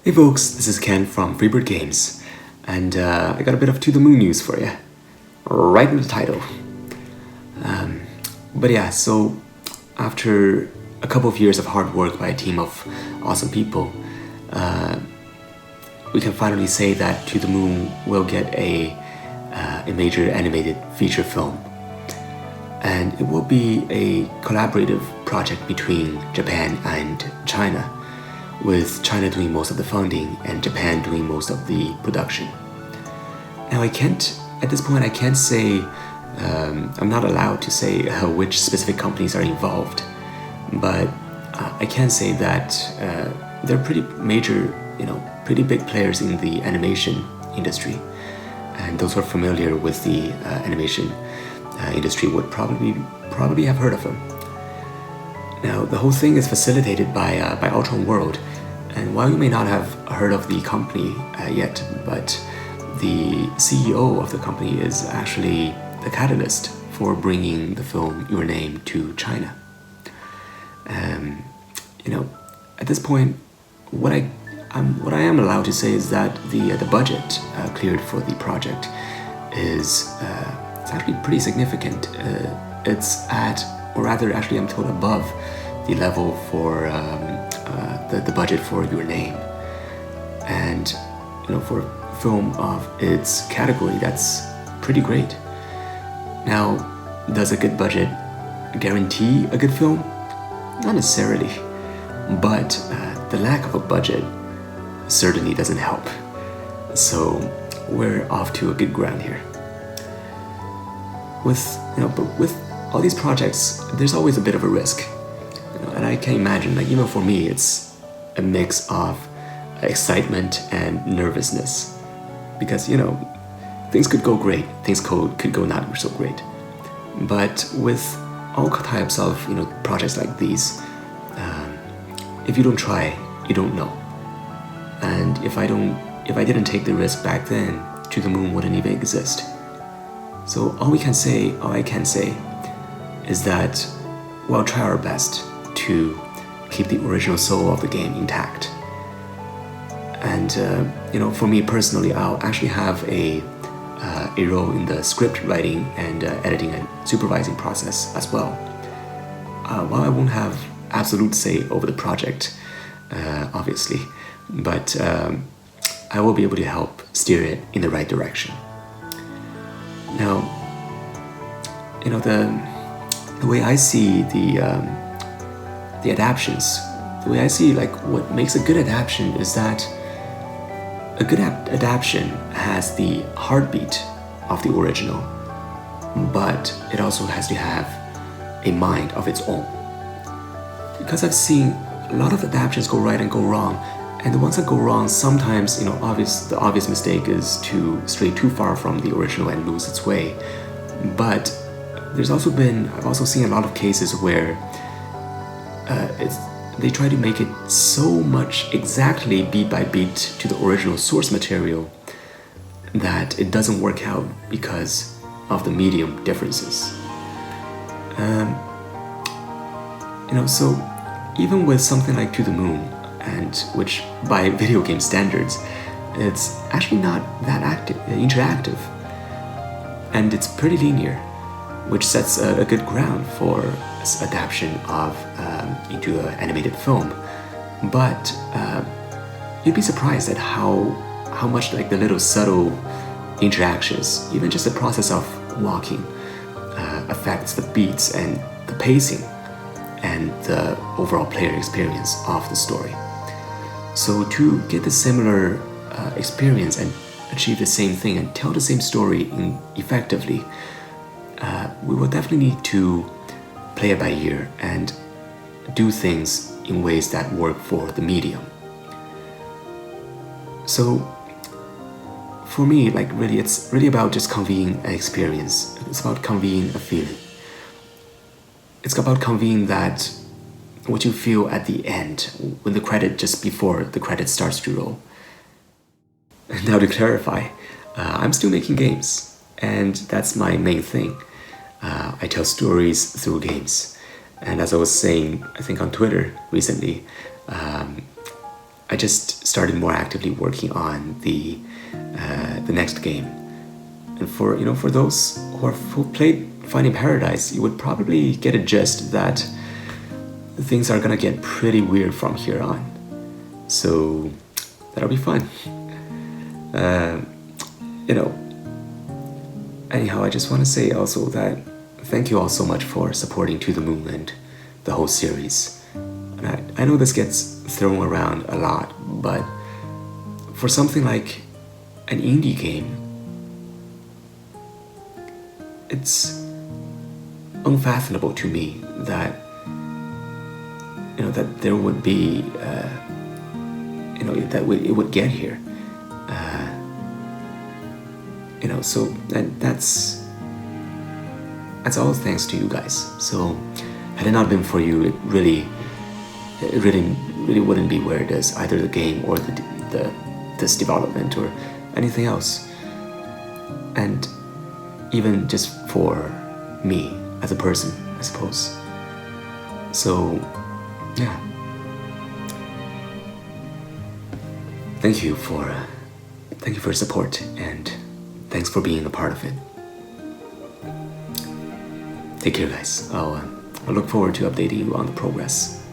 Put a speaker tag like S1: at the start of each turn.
S1: Hey folks, this is Ken from Freebird Games, and I got a bit of To The Moon news for you, right in the title. But yeah, so after a couple of years of hard work by a team of awesome people, we can finally say that To The Moon will get a major animated feature film. And it will be a collaborative project between Japan and China, with China doing most of the funding and Japan doing most of the production. Now at this point I can't say, I'm not allowed to say which specific companies are involved, but I can say that they're pretty major, pretty big players in the animation industry, and those who are familiar with the animation industry would probably have heard of them. Now, the whole thing is facilitated by Ultron World, and while you may not have heard of the company yet, but the CEO of the company is actually the catalyst for bringing the film Your Name to China. At this point, what I am allowed to say is that the budget cleared for the project is it's actually pretty significant. It's at, or rather, actually, I'm told above the level for the budget for Your Name, and for a film of its category, that's pretty great. Now, does a good budget guarantee a good film? Not necessarily, but the lack of a budget certainly doesn't help. So we're off to a good ground here. But with all these projects, there's always a bit of a risk, and I can imagine, even for me, it's a mix of excitement and nervousness, because things could go great, things could go not so great. But with all types of projects like these, if you don't try, you don't know. And if I didn't take the risk back then, To The Moon wouldn't even exist. So all I can say is that we'll try our best to keep the original soul of the game intact. And for me personally, I'll actually have a role in the script writing and editing and supervising process as well. While I won't have absolute say over the project, obviously, but I will be able to help steer it in the right direction. Now, the way I see the adaptions, the way I see what makes a good adaption is that a good adaption has the heartbeat of the original, but it also has to have a mind of its own. Because I've seen a lot of adaptions go right and go wrong, and the ones that go wrong, sometimes the obvious mistake is to stray too far from the original and lose its way. But I've also seen a lot of cases where they try to make it so much exactly beat by beat to the original source material that it doesn't work out because of the medium differences. So even with something like To The Moon, and which by video game standards, it's actually not that interactive, and it's pretty linear, which sets a good ground for adaptation of into an animated film. But you'd be surprised at how much the little subtle interactions, even just the process of walking, affects the beats and the pacing and the overall player experience of the story. So to get the similar experience and achieve the same thing and tell the same story effectively, we will definitely need to play it by ear and do things in ways that work for the medium. So for me, it's really about just conveying an experience. It's about conveying a feeling. It's about conveying that what you feel at the end, when just before the credit starts to roll. Now, to clarify, I'm still making games, and that's my main thing. I tell stories through games, and as I was saying, I think on Twitter recently, I just started more actively working on the next game. And for those who played Finding Paradise, you would probably get a gist that things are gonna get pretty weird from here on. So that'll be fun. Anyhow, I just want to say also that thank you all so much for supporting To the Moonland, the whole series. And I know this gets thrown around a lot, but for something like an indie game, it's unfathomable to me that that there would be that it would get here. So that's all thanks to you guys. So had it not been for you, it really wouldn't be where it is, either the game or this development or anything else. And even just for me as a person, I suppose. So yeah, thank you for your support, and thanks for being a part of it. Take care, guys. I'll look forward to updating you on the progress.